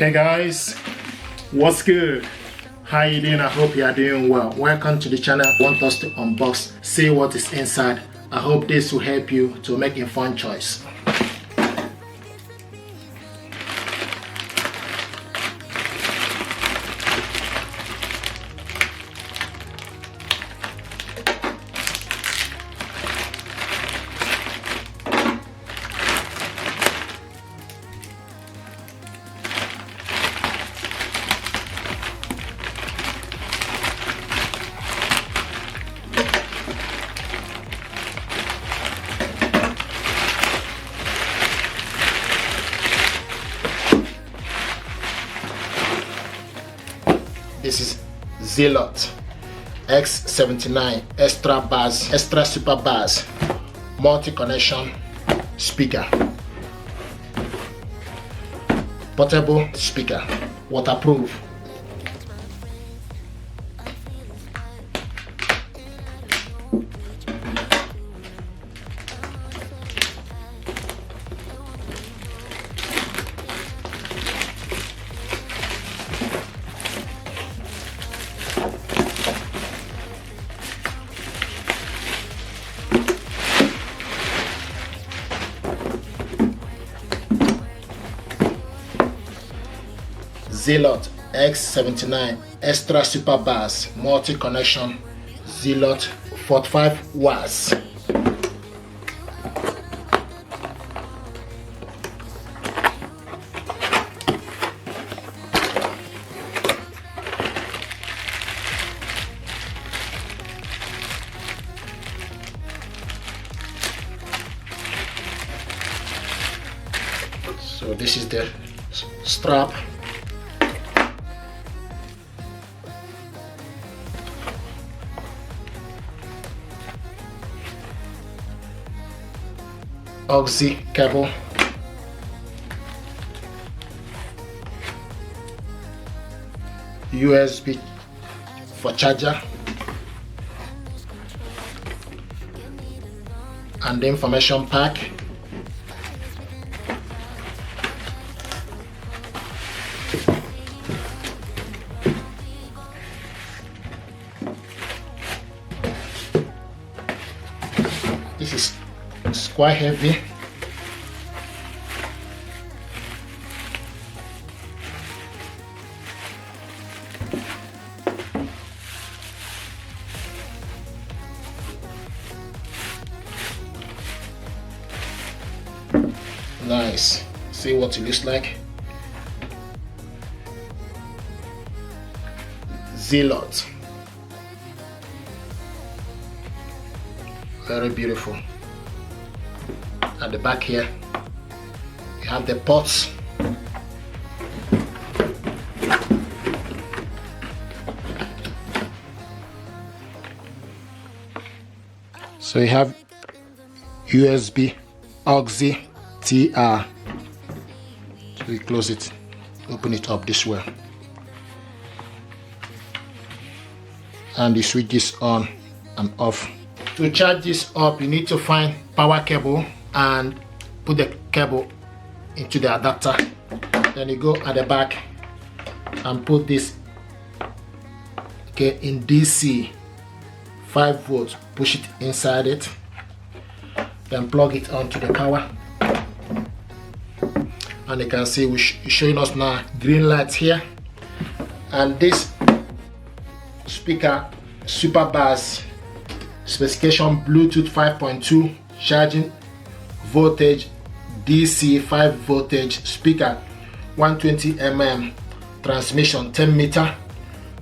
Hey guys, what's good? How you doing? I hope you are doing well. Welcome to the channel. I want us to unbox, see what is inside. I hope this will help you to make a fun choice. This is Zealot S79 extra super bass multi-connection speaker, portable speaker, waterproof. Zealot X79 extra super bass multi-connection Zealot 45 watts. So this is the strap. Auxiliary cable, USB for charger, and the information pack. This is quite heavy. Nice. See what it looks like. Zealot. Very beautiful. At the back here, you have the ports. So you have USB, auxiliary, TR. So you close it, open it up this way, and the switch is on and off. To charge this up, you need to find power cable and put the cable into the adapter. Then you go at the back and put this in DC 5 volts, push it inside it, then plug it onto the power. And you can see we're showing us now green light here. And this speaker super bass specification Bluetooth 5.2 charging voltage, DC 5 voltage speaker, 120 mm transmission, 10 meter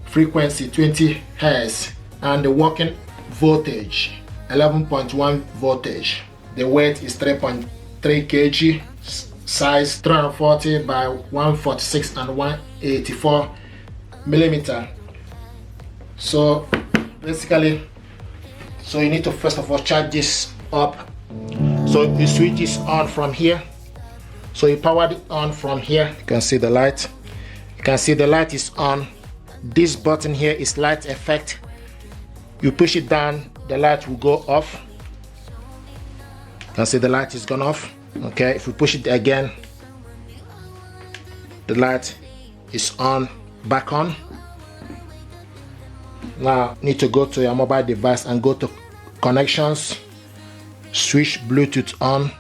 frequency, 20 Hz, and the working voltage 11.1 voltage. The weight is 3.3 kg, size 340 by 146 and 184 millimeter. So basically, so you need to first of all charge this up. So the switch is on from here, so you powered it on from here. You can see the light. You can see the light is on. This button here is light effect. You push it down, the light will go off. You can see the light is gone off. Okay, if we push it again, the light is on, back on. Now need to go to your mobile device and go to connections, switch Bluetooth on.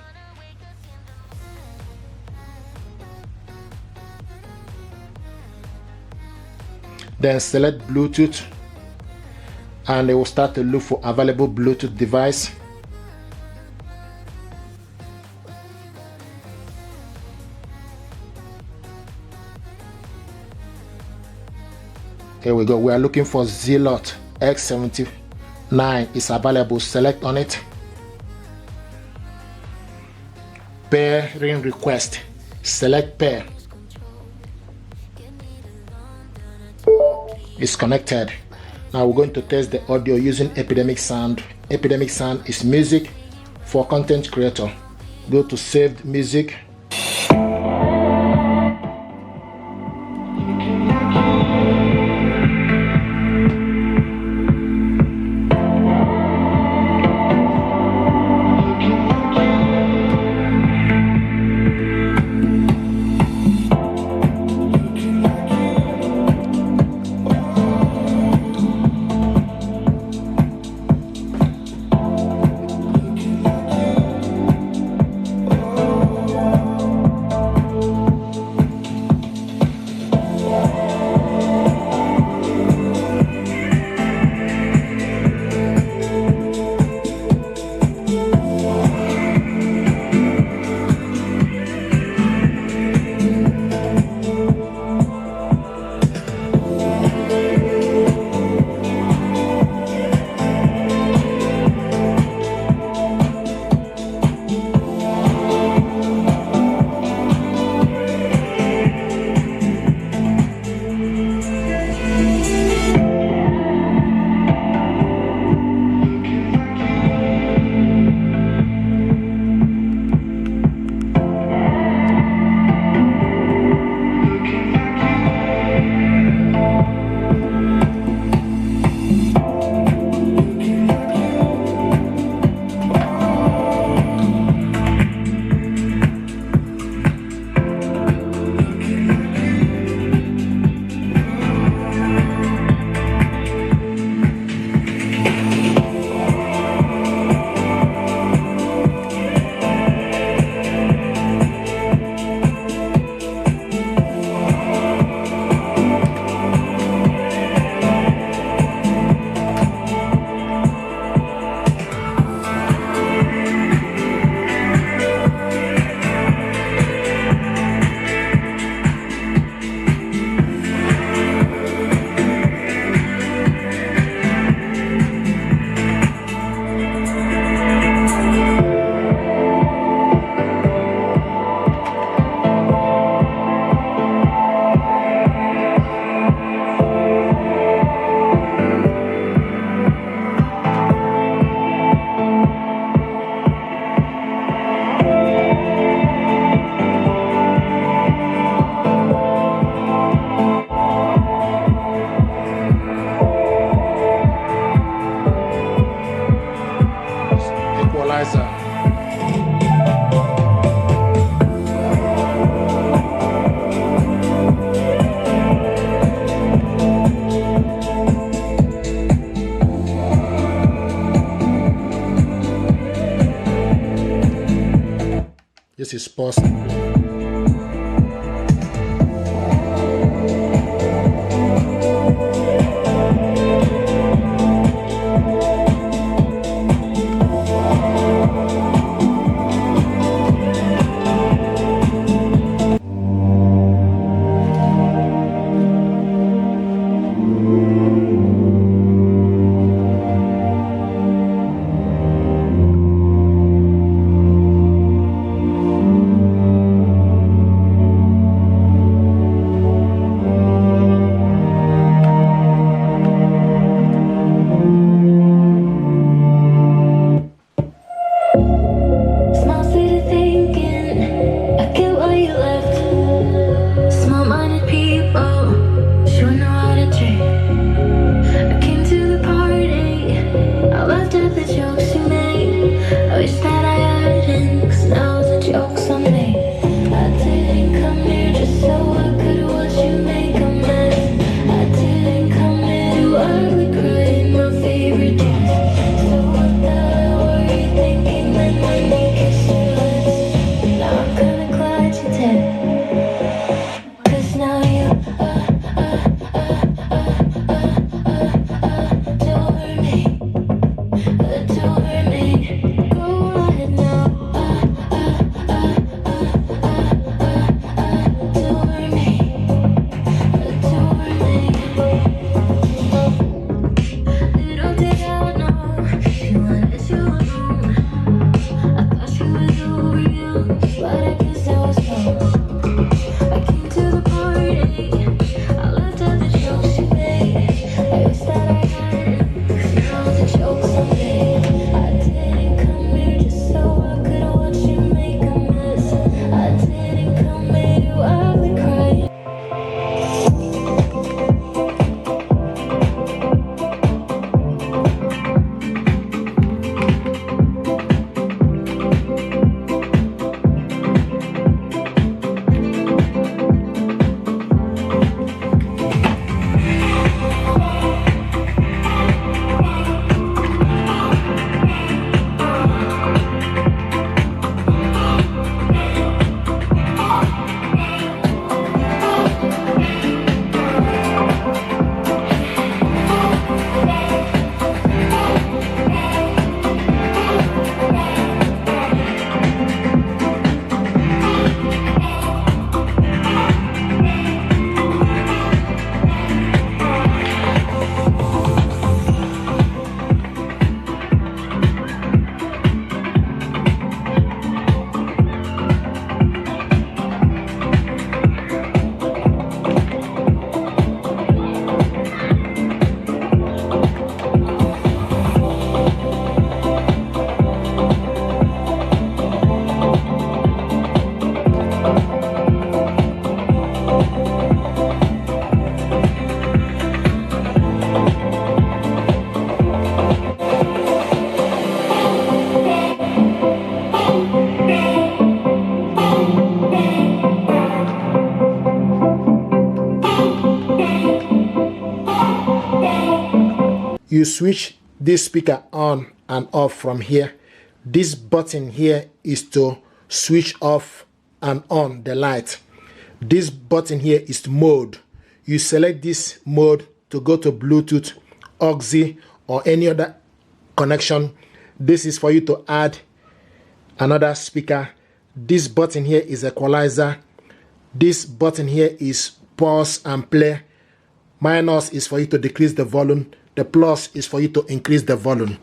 Then select Bluetooth and it will start to look for available Bluetooth device. Here we go. We are looking for Zealot S79 is available. Select on it. Pairing request. Select pair. It's connected. Now we're going to test the audio using Epidemic Sound. Epidemic Sound is music for content creator. Go to saved music. This is possible. Jokes on me. I didn't come here just so I could watch you make You switch this speaker on and off from here. This button here is to switch off and on the light. This button here is mode. You select this mode to go to Bluetooth, aux, or any other connection. This is for you to add another speaker. This button here is equalizer. This button here is pause and play. Minus is for you to decrease the volume. The plus is for you to increase the volume.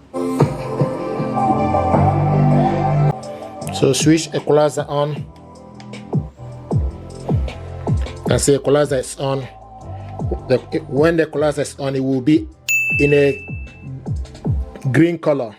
So switch equalizer on. And say equalizer is on. When the equalizer is on, it will be in a green color.